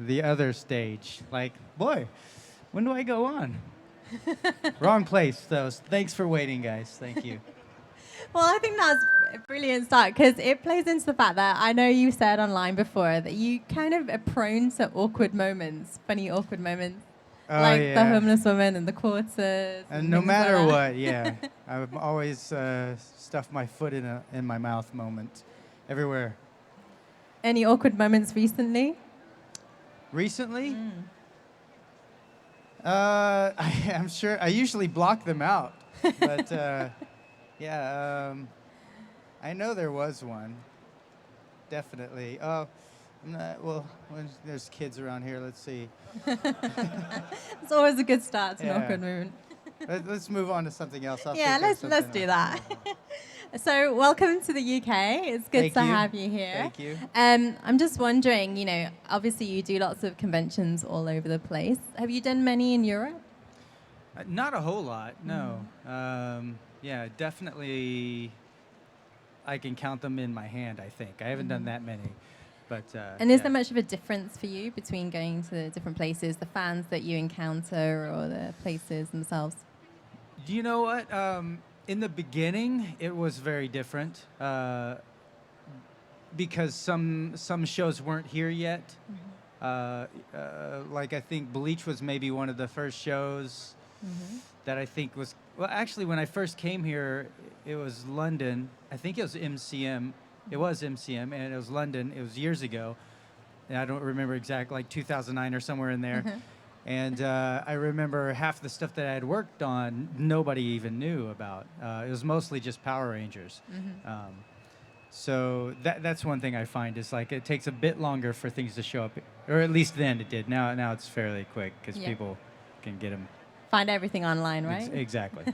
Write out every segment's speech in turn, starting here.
the other stage. Like, boy, when do I go on? Wrong place, though. Thanks for waiting, guys. Thank you. Well, I think that's a brilliant start because it plays into the fact that I know you said online before that you kind of are prone to awkward moments, funny awkward moments, Oh, like the yeah. homeless woman and the quarters. And no things matter like that. what, yeah. I've always stuffed my foot in my mouth moment. Everywhere. Any awkward moments recently? Recently? I'm sure I usually block them out. But yeah, I know there was one. Definitely. Oh, well, when there's kids around here, let's see. It's always a good start to an Yeah. awkward moment. Let's move on to something else. I'll Yeah, think of let's something do else. that. So, welcome to the UK. It's good Thank to you. have you here. Thank you. I'm just wondering, obviously you do lots of conventions all over the place. Have you done many in Europe? Not a whole lot, no. Yeah, definitely. I can count them in my hand. I think I haven't done that many, but. And is yeah. there much of a difference for you between going to different places, the fans that you encounter, or the places themselves? Do you know what? In the beginning, it was very different because some shows weren't here yet. Like I think Bleach was maybe one of the first shows that I think was. Well, actually, when I first came here, it was London. I think it was MCM. It was MCM, and it was London. It was years ago. And I don't remember exactly, like 2009 or somewhere in there. And I remember half the stuff that I had worked on, nobody even knew about. It was mostly just Power Rangers. So that's one thing I find is like it takes a bit longer for things to show up, or at least then it did. Now it's fairly quick because people can get them. Find everything online, right? Exactly.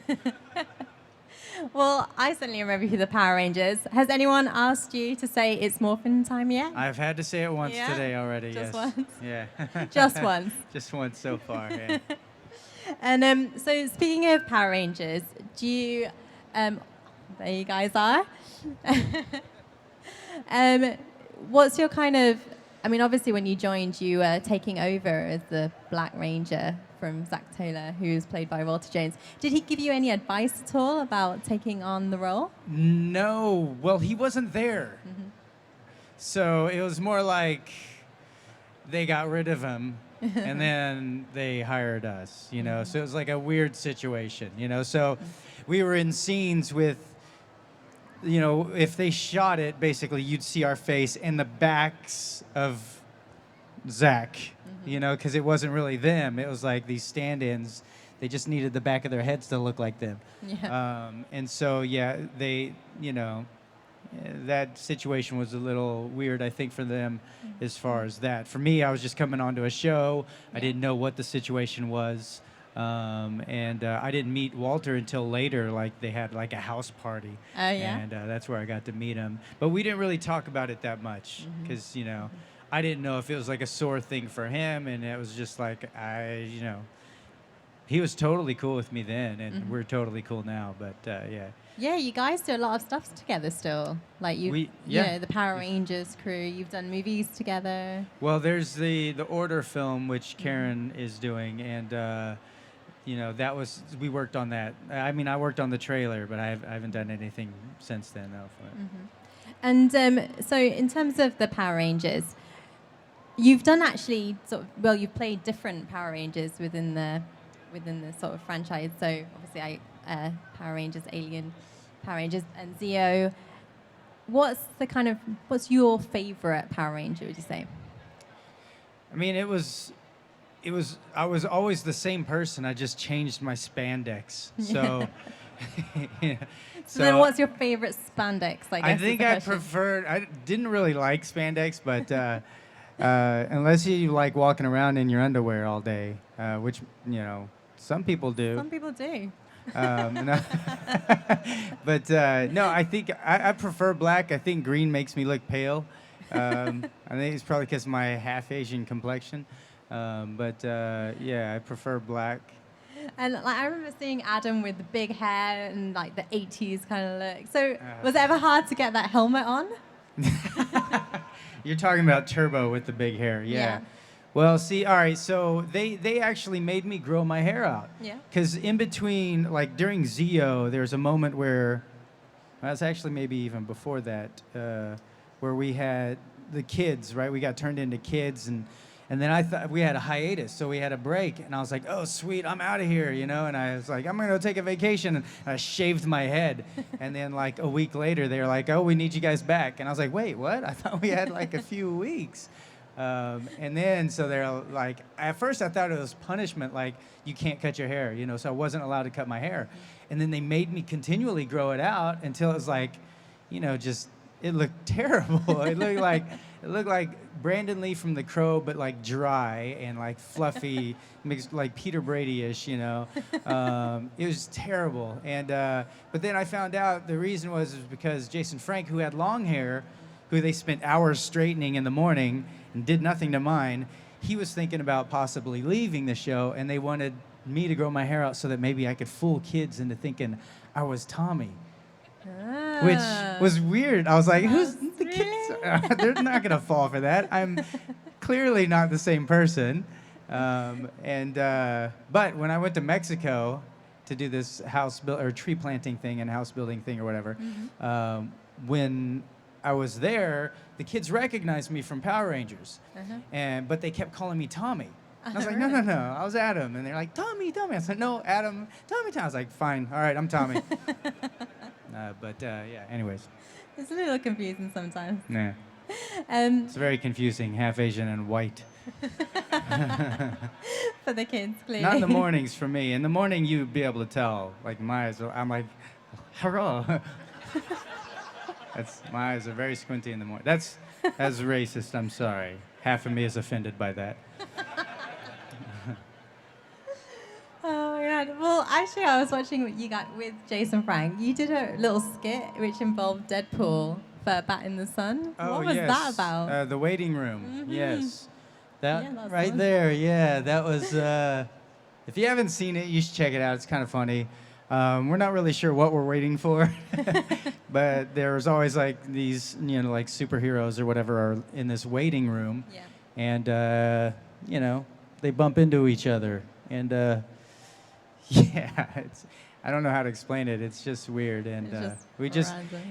Well, I certainly remember you, the Power Rangers. Has anyone asked you to say it's morphin time yet? I've had to say it once Yeah? today already. Just yes. once? Yeah. Just once. Just once so far. Yeah. And so speaking of Power Rangers, do you, there you guys are. What's your kind of, I mean, obviously when you joined, you were taking over as the Black Ranger from Zach Taylor, who's played by Walter Jones. Did he give you any advice at all about taking on the role? No. Well, he wasn't there. So it was more like they got rid of him and then they hired us, you know. So it was like a weird situation, you know. So we were in scenes with, you know, if they shot it, basically you'd see our face and the backs of Zach, you know, because it wasn't really them. It was like these stand-ins. They just needed the back of their heads to look like them. Yeah. And so, yeah, they, you know, that situation was a little weird, I think, for them as far as that. For me, I was just coming onto a show. I didn't know what the situation was. And I didn't meet Walter until later, like they had like a house party. Oh, yeah? And that's where I got to meet him. But we didn't really talk about it that much because, you know, I didn't know if it was like a sore thing for him. And it was just like, you know, he was totally cool with me then. And we're totally cool now. But yeah. Yeah, you guys do a lot of stuff together still. Like you know, the Power Rangers crew. You've done movies together. Well, there's the Order film, which Karen is doing. And, you know, that was, we worked on that. I mean, I worked on the trailer, but I haven't done anything since then, though. And so in terms of the Power Rangers, you've done actually you've played different Power Rangers within the sort of franchise. So obviously Power Rangers, Alien, Power Rangers, and Zeo. What's your favorite Power Ranger, would you say? I mean, I was always the same person. I just changed my spandex. So, yeah. So then what's your favorite spandex, I guess? I think I didn't really like spandex, but unless you like walking around in your underwear all day, which, you know, some people do. Some people do. No. But no, I think I prefer black. I think green makes me look pale. I think it's probably because of my half Asian complexion. But yeah, I prefer black. And like, I remember seeing Adam with the big hair and like the 80s kind of look. So was it ever hard to get that helmet on? You're talking about Turbo with the big hair, yeah. Well, see, all right, so they actually made me grow my hair out. Yeah. Because in between, like during Zio, there's a moment where, well, it's actually maybe even before that, where we had the kids, right? We got turned into kids, and then I thought we had a hiatus, so we had a break, and I was like, oh, sweet, I'm out of here, you know? And I was like, I'm gonna go take a vacation, and I shaved my head. And then like a week later, they were like, oh, we need you guys back. And I was like, wait, what? I thought we had like a few weeks. And then, so they're like, at first I thought it was punishment, like you can't cut your hair, you know, so I wasn't allowed to cut my hair. And then they made me continually grow it out until it was like, you know, just, it looked terrible. It looked like Brandon Lee from The Crow, but like dry and like fluffy, mixed like Peter Brady-ish, you know. It was terrible. And, but then I found out the reason was because Jason Frank, who had long hair, who they spent hours straightening in the morning and did nothing to mine, he was thinking about possibly leaving the show, and they wanted me to grow my hair out so that maybe I could fool kids into thinking I was Tommy, which was weird. I was like, who's the kids? They're not going to fall for that. I'm clearly not the same person. But when I went to Mexico to do this tree planting thing and house building thing or whatever, when I was there, the kids recognized me from Power Rangers, but they kept calling me Tommy. I was like, no, I was Adam. And they're like, Tommy. I said, no, Adam, Tommy. I was like, fine, all right, I'm Tommy. Yeah, anyways. It's a little confusing sometimes. Yeah. It's very confusing, half Asian and white. For the kids, clearly. Not in the mornings for me. In the morning, you'd be able to tell. Like, my eyes, I'm like, hello. My eyes are very squinty in the morning. That's racist, I'm sorry. Half of me is offended by that. Oh, yeah. Well, actually, I was watching what you got with Jason Frank. You did a little skit which involved Deadpool for Bat in the Sun. Oh, what was yes. that about? The waiting room. Yes. That that's right fun. there. Yeah, that was. If you haven't seen it, you should check it out. It's kind of funny. We're not really sure what we're waiting for, but there's always like these, you know, like superheroes or whatever are in this waiting room, and you know, they bump into each other, and yeah, I don't know how to explain it. It's just weird, and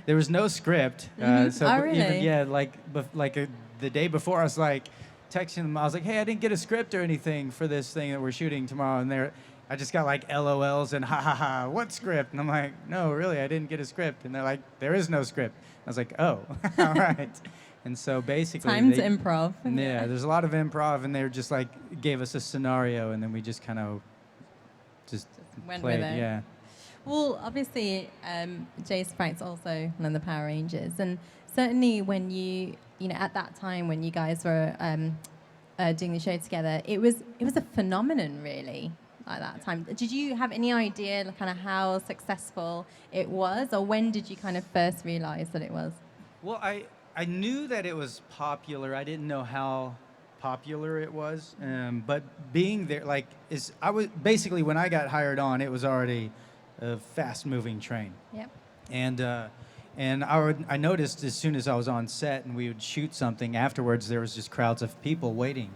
there was no script, so Oh, really? even the day before, I was like texting them. I was like, hey, I didn't get a script or anything for this thing that we're shooting tomorrow, and I just got like LOLs and ha ha ha, what script? And I'm like, no, really, I didn't get a script. And they're like, there is no script. I was like, oh, all right. And so basically, Time to improv. Yeah, there's a lot of improv, and they just like gave us a scenario, and then we just kind of just went played. with it. Yeah. Well, obviously, Jason Frank's also one of the Power Rangers, and certainly when you know, at that time when you guys were doing the show together, it was a phenomenon, really. At that time, did you have any idea kind of how successful it was, or when did you kind of first realize that it was? Well, I knew that it was popular. I didn't know how popular it was, but being there, I was basically, when I got hired on, it was already a fast-moving train. Yep. And I noticed as soon as I was on set and we would shoot something, afterwards there was just crowds of people waiting.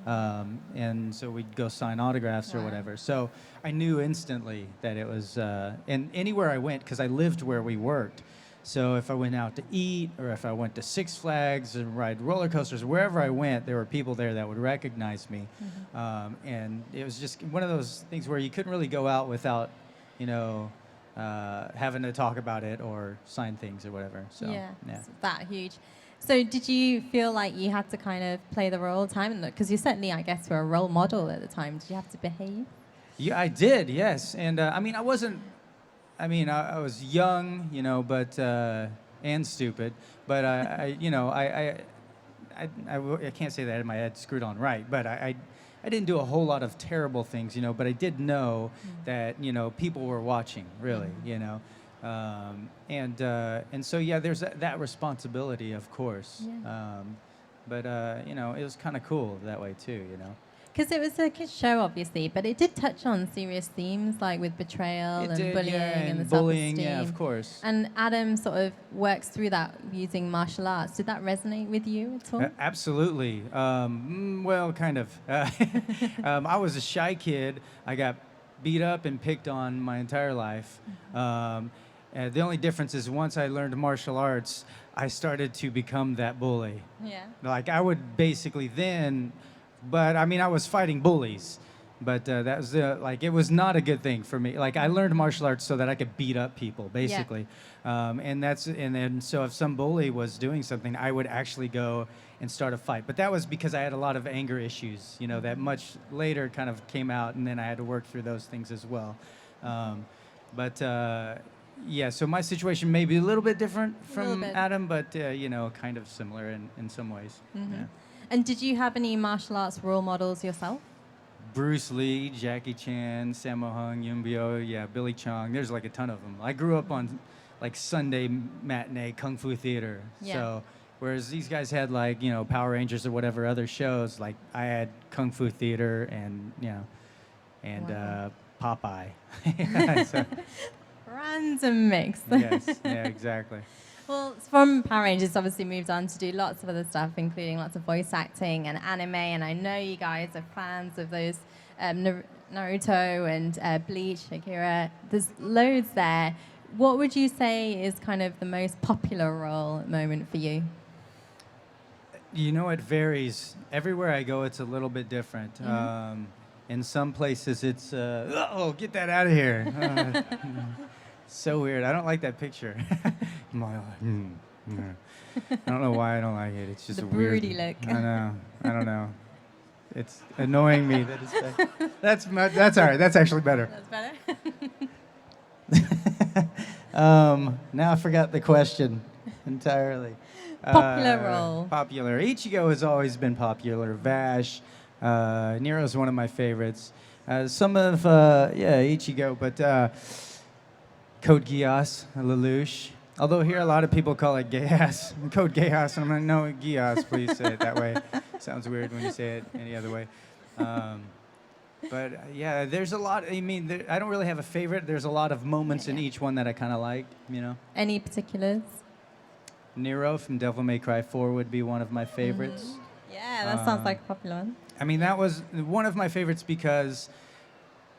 And so we'd go sign autographs or whatever. So I knew instantly that it was, and anywhere I went, because I lived where we worked. So if I went out to eat, or if I went to Six Flags and ride roller coasters, wherever I went, there were people there that would recognize me. And it was just one of those things where you couldn't really go out without, you know, having to talk about it or sign things or whatever. So, yeah. It's that huge. So did you feel like you had to kind of play the role all the time? Because you certainly, I guess, were a role model at the time. Did you have to behave? Yeah, I did, yes. And I mean, I was young, you know, but, and stupid. But I can't say that I had my head screwed on right. But I didn't do a whole lot of terrible things, you know, but I did know that, you know, people were watching, really, you know. And so, yeah, there's that responsibility, of course. Yeah. But you know, it was kind of cool that way too, you know. because it was a kids show, obviously, but it did touch on serious themes like with betrayal It and did, bullying yeah, and the bullying, self-esteem. yeah, of course. And Adam sort of works through that using martial arts. Did that resonate with you at all? Absolutely. Well, kind of. I was a shy kid. I got beat up and picked on my entire life. The only difference is once I learned martial arts, I started to become that bully. Yeah. Like I would basically then, but I mean I was fighting bullies, but that was like it was not a good thing for me. Like I learned martial arts so that I could beat up people, basically, and then so if some bully was doing something, I would actually go and start a fight. But that was because I had a lot of anger issues, you know, that much later kind of came out, and then I had to work through those things as well. But yeah, so my situation may be a little bit different from Adam, but you know, kind of similar in some ways. Yeah. And did you have any martial arts role models yourself? Bruce Lee, Jackie Chan, Sammo Hung, Yun-Bio, yeah, Billy Chong. There's like a ton of them. I grew up on like Sunday matinee kung fu theater. Yeah. So whereas these guys had like, you know, Power Rangers or whatever other shows, like I had kung fu theater and, you know, and Popeye. So, Random mix. yes, yeah, exactly. Well, from Power Rangers, obviously moved on to do lots of other stuff, including lots of voice acting and anime. And I know you guys are fans of those Naruto and Bleach, Akira. There's loads there. What would you say is kind of the most popular role moment for you? You know, it varies. Everywhere I go, it's a little bit different. In some places, it's, oh, get that out of here. So weird. I don't like that picture. I don't know why I don't like it. It's just The a weird. broody look. I know. I don't know. It's annoying me that it's that's all right. That's actually better. That's better. Now I forgot the question entirely. Popular role. Popular. Ichigo has always been popular. Vash. Nero's one of my favorites. Some of Ichigo, but Code Geass, Lelouch. Although here a lot of people call it Geass. Code Geass, and I'm like, no, Geass, please say it that way. Sounds weird when you say it any other way. But yeah, there's a lot. I mean, I don't really have a favorite. There's a lot of moments in each one that I kind of like, you know. Any particulars? Nero from Devil May Cry 4 would be one of my favorites. Yeah, that sounds like a popular one. I mean, that was one of my favorites because,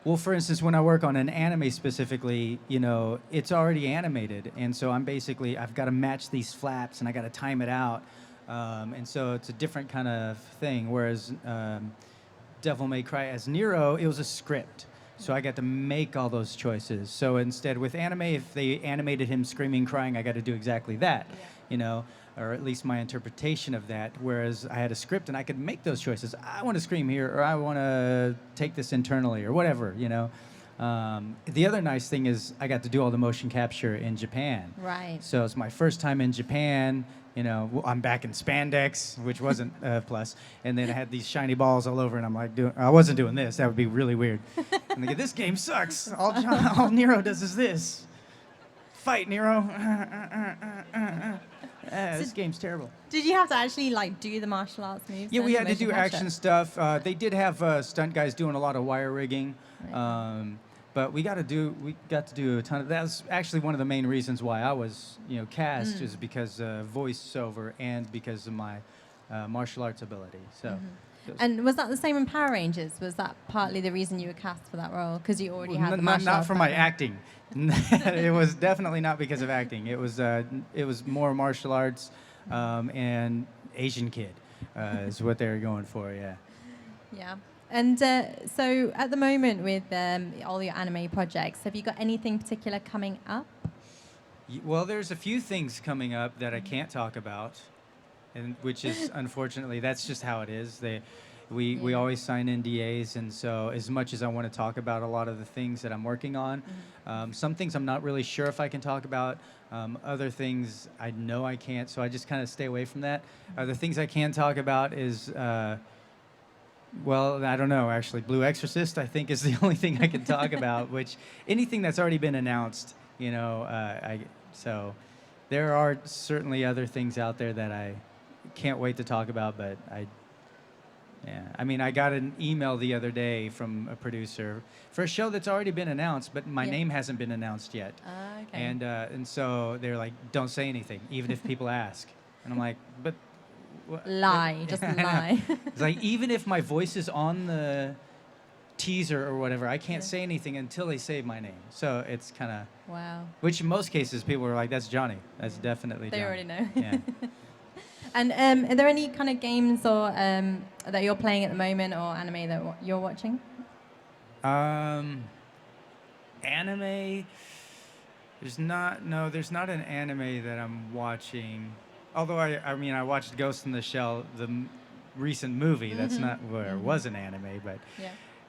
well, for instance, when I work on an anime specifically, you know, it's already animated. And so I've got to match these flaps and I got to time it out. And so it's a different kind of thing. Whereas Devil May Cry as Nero, it was a script. So I got to make all those choices. So instead with anime, if they animated him screaming, crying, I got to do exactly that, you know, or at least my interpretation of that. Whereas I had a script and I could make those choices. I want to scream here, or I want to take this internally, or whatever, you know. The other nice thing is I got to do all the motion capture in Japan. Right. So it's my first time in Japan. You know, I'm back in spandex, which wasn't a plus. And then I had these shiny balls all over, and I'm like, I wasn't doing this. That would be really weird. And they go, this game sucks. All Nero does is this. Fight, Nero. This game's terrible. Did you have to actually like do the martial arts moves? Yeah, we had to do motion action stuff. They did have stunt guys doing a lot of wire rigging. Right. But we got to do a ton of. That was actually one of the main reasons why I was, you know, cast is because voiceover and because of my martial arts ability. So. And was that the same in Power Rangers? Was that partly the reason you were cast for that role? Because you already had the martial arts Not for my background? acting. It was definitely not because of acting. It was more martial arts and Asian kid is what they were going for. Yeah. Yeah. And so at the moment with all your anime projects, have you got anything particular coming up? Well, there's a few things coming up that I can't talk about, and which is unfortunately that's just how it is. We always sign NDAs, and so as much as I want to talk about a lot of the things that I'm working on, some things I'm not really sure if I can talk about. Other things I know I can't, so I just kind of stay away from that. The things I can talk about is. Well, I don't know, actually. Blue Exorcist, I think, is the only thing I can talk about, which anything that's already been announced, you know, so there are certainly other things out there that I can't wait to talk about, but Yeah. I mean, I got an email the other day from a producer for a show that's already been announced, but my name hasn't been announced yet. Okay. And so they're like, don't say anything, even if people ask. And I'm like, but... Lie, just lie. It's like, even if my voice is on the teaser or whatever, I can't say anything until they say my name. So it's kind of... Wow. Which in most cases, people are like, that's Johnny. That's definitely They Johnny. already know. Yeah. And are there any kind of games or that you're playing at the moment or anime that you're watching? Anime, there's not an anime that I'm watching. Although I mean, I watched Ghost in the Shell, the recent movie. That's not where it was an anime, but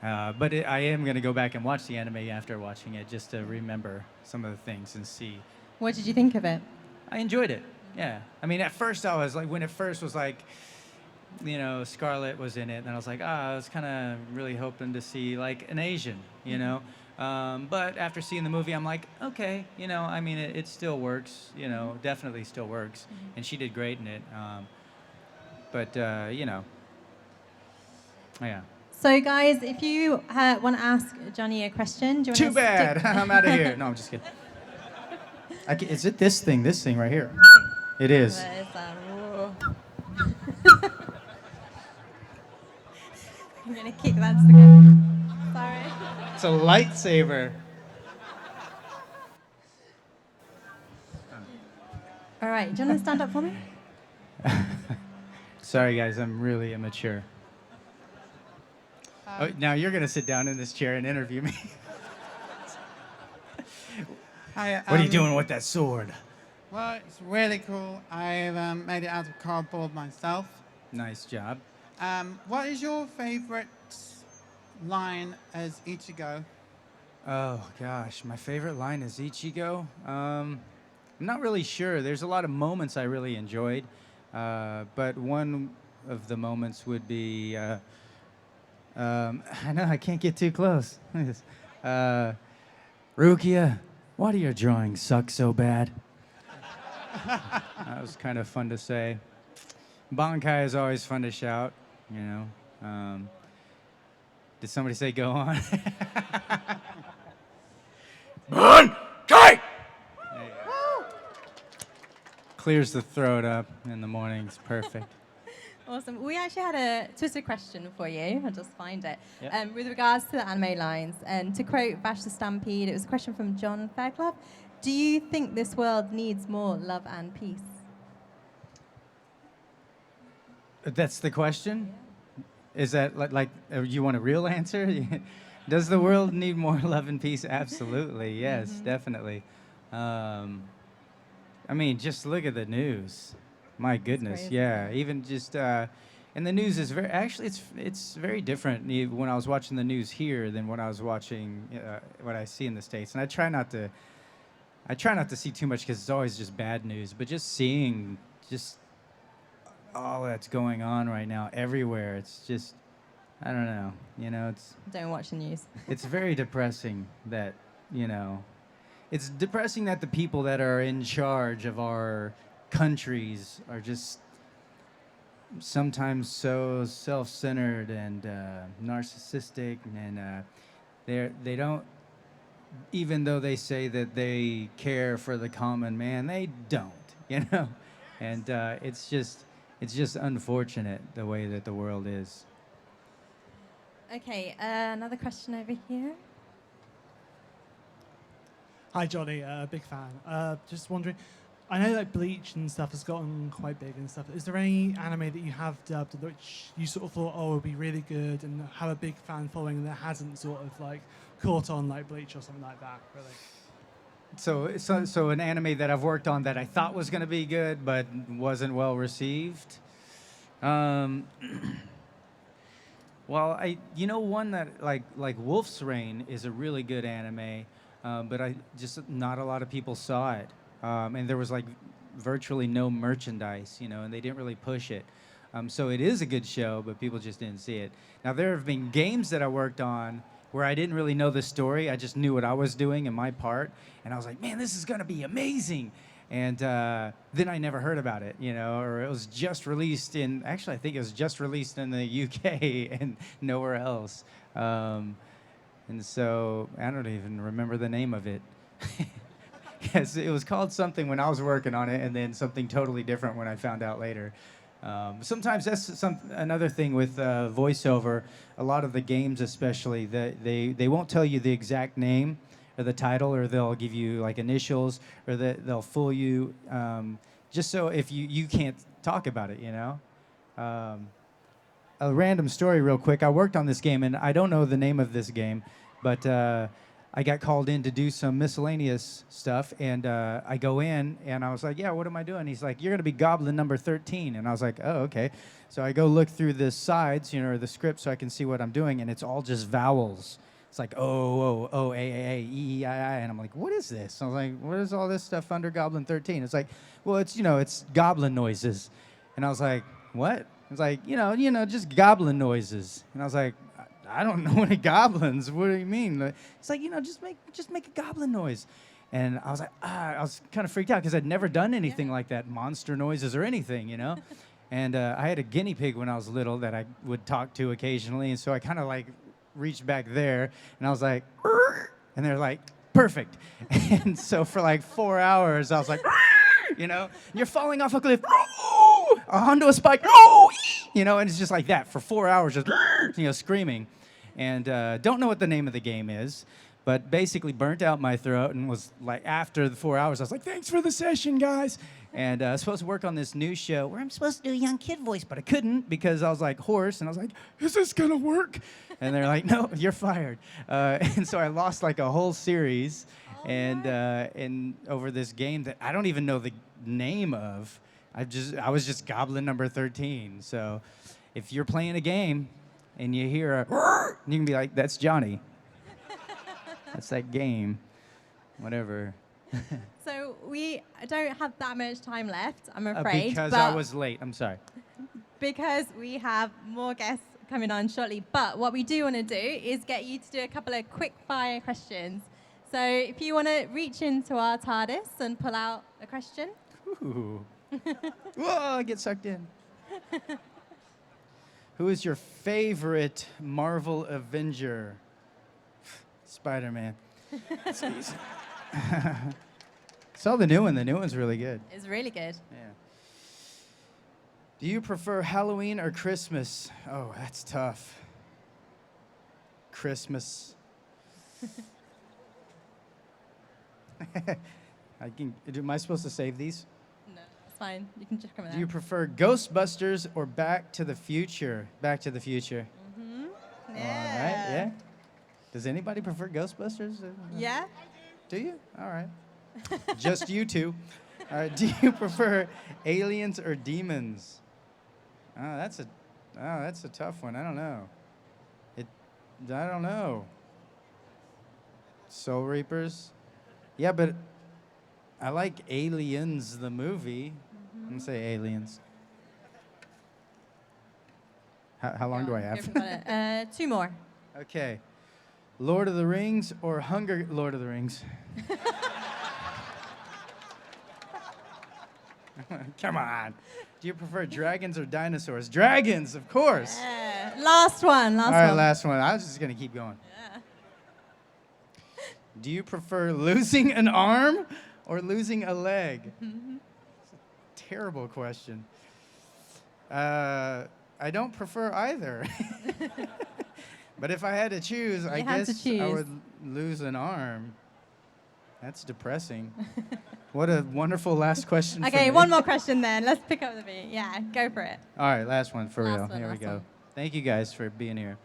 I am going to go back and watch the anime after watching it just to remember some of the things and see. What did you think of it? I enjoyed it. Yeah. I mean, at first I was like, when it first was like, you know, Scarlett was in it, and I was like, I was kind of really hoping to see like an Asian, you know. But after seeing the movie, I'm like, okay, you know, I mean, it still works, you know, definitely still works, and she did great in it. But you know, yeah. So, guys, if you want to ask Johnny a question, do you want Too bad. I'm out of here. No, I'm just kidding. Is it this thing right here? It is. Where is that? I'm going to kick that again. Sorry. It's a lightsaber. All right, do you want to stand up for me? Sorry, guys, I'm really immature. Now you're going to sit down in this chair and interview me. Hi, What are you doing with that sword? Well, it's really cool. I've made it out of cardboard myself. Nice job. What is your favorite line as Ichigo? Oh, gosh, my favorite line is Ichigo. I'm not really sure. There's a lot of moments I really enjoyed, but one of the moments would be, I know, I can't get too close. Rukia, why do your drawings suck so bad? That was kind of fun to say. Bankai is always fun to shout, you know. Did somebody say go on? Bankai! Clears the throat up in the mornings. Perfect. Awesome. We actually had a Twitter question for you. I'll just find it. Yep. With regards to the anime lines, and to quote Bash the Stampede, it was a question from John Fairclough. Do you think this world needs more love and peace? That's the question? Is that like you want a real answer? Does the world need more love and peace? Absolutely, yes, definitely. I mean, just look at the news. My goodness, yeah. Even just, and the news is it's very different when I was watching the news here than when I was watching what I see in the States. And I try not to see too much because it's always just bad news. But just seeing all that's going on right now everywhere, it's just, I don't know. You know, Don't watch the news. it's very depressing that, you know, it's depressing that the people that are in charge of our countries are just sometimes so self-centered and narcissistic, and they don't, even though they say that they care for the common man, they don't, you know. And it's just unfortunate the way that the world is. Okay, another question over here. Hi, Johnny. Big fan. Just wondering, I know that Bleach and stuff has gotten quite big and stuff. Is there any anime that you have dubbed which you sort of thought, oh, would be really good and have a big fan following, and that hasn't sort of like caught on like Bleach or something like that, really? So an anime that I've worked on that I thought was going to be good but wasn't well received. Well, one that like Wolf's Rain is a really good anime, but not a lot of people saw it, and there was like virtually no merchandise, you know, and they didn't really push it. So it is a good show, but people just didn't see it. Now there have been games that I worked on where I didn't really know the story. I just knew what I was doing and my part, and I was like, man, this is gonna be amazing. And then I never heard about it, or it was just released actually, I think it was just released in the UK and nowhere else. And so I don't even remember the name of it. Yes, it was called something when I was working on it, and then something totally different when I found out later. Sometimes that's another thing with voiceover. A lot of the games, especially, they won't tell you the exact name or the title, or they'll give you like initials, or they'll fool you, just so if you can't talk about it, A random story real quick. I worked on this game, and I don't know the name of this game, but I got called in to do some miscellaneous stuff, and I go in, and I was like, yeah, what am I doing? He's like, you're going to be Goblin number 13. And I was like, oh, okay. So I go look through the sides, or the script, so I can see what I'm doing, and it's all just vowels. It's like, O, A, E, I, and I'm like, what is this? I was like, what is all this stuff under Goblin 13? It's like, well, it's goblin noises. And I was like, what? It's like, just goblin noises. And I was like, I don't know any goblins. What do you mean? It's like, just make a goblin noise. And I was like, I was kind of freaked out because I'd never done anything like that, monster noises or anything, And I had a guinea pig when I was little that I would talk to occasionally. And so I kind of like reached back there and I was like, "Rrr," and they're like, perfect. And so for like 4 hours, I was like, you're falling off a cliff, onto a spike, and it's just like that for 4 hours, just, screaming. And don't know what the name of the game is, but basically burnt out my throat and was like, after the 4 hours, I was like, thanks for the session, guys. And I was supposed to work on this new show where I'm supposed to do a young kid voice, but I couldn't because I was like hoarse, and I was like, is this gonna work? And they're like, no, you're fired. And so I lost like a whole series, and over this game that I don't even know the name of. I was just Goblin number 13. So if you're playing a game and you hear you can be like, that's Johnny. That's that game. Whatever. So we don't have that much time left, I'm afraid. Because I was late. I'm sorry. Because we have more guests coming on shortly. But what we do want to do is get you to do a couple of quick fire questions. So if you want to reach into our TARDIS and pull out a question. Ooh. Whoa, I get sucked in. Who is your favorite Marvel Avenger? Spider-Man. Saw the new one. The new one's really good. It's really good. Yeah. Do you prefer Halloween or Christmas? Oh, that's tough. Christmas. Am I supposed to save these? No, it's fine. You can just come in. Do you prefer Ghostbusters or Back to the Future? Back to the Future. Mm-hmm. All right, yeah. Does anybody prefer Ghostbusters? Yeah. Do you? All right. Just you two. All right. Do you prefer aliens or demons? Oh, that's a tough one. I don't know. I don't know. Soul Reapers? Yeah, but I like Aliens, the movie. I'm going to say Aliens. How long do I have? 2 more. Okay. Lord of the Rings or Lord of the Rings? Come on. Do you prefer dragons or dinosaurs? Dragons, of course. Last one. All right, last one. I was just going to keep going. Yeah. Do you prefer losing an arm or losing a leg? It's a terrible question. I don't prefer either. But if I had to choose, I guess I would lose an arm. That's depressing. What a wonderful last question. Okay, one more question then. Let's pick up the beat. Yeah, go for it. All right, last one for real. Here we go. One. Thank you guys for being here.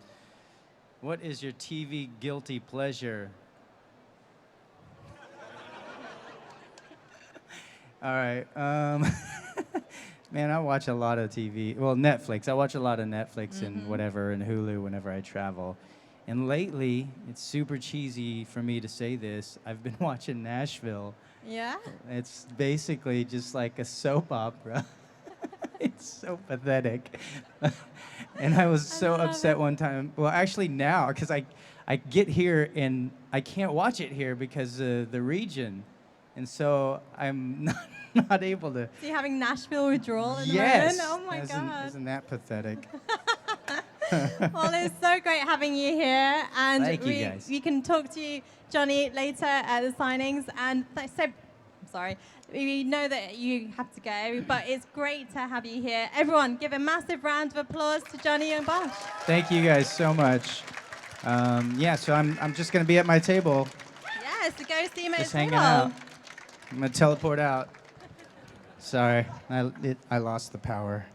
What is your TV guilty pleasure? All right. Man, I watch a lot of TV. Well, Netflix. I watch a lot of Netflix and whatever, and Hulu whenever I travel. And lately, it's super cheesy for me to say this, I've been watching Nashville. Yeah? It's basically just like a soap opera. It's so pathetic. And I was so upset one time. Well, actually now, because I get here and I can't watch it here because the region. And so I'm not able to. So you're having Nashville withdrawal at the Yes. moment? Oh my God. Isn't that pathetic? Well, it's so great having you here. And Thank you, guys. we can talk to you, Johnny, later at the signings. And sorry, we know that you have to go, but it's great to have you here. Everyone, give a massive round of applause to Johnny Yong Bosch. Thank you guys so much. So I'm just gonna be at my table, Yes, so go see him at his just hanging table. out. I'm gonna teleport out. Sorry, I lost the power.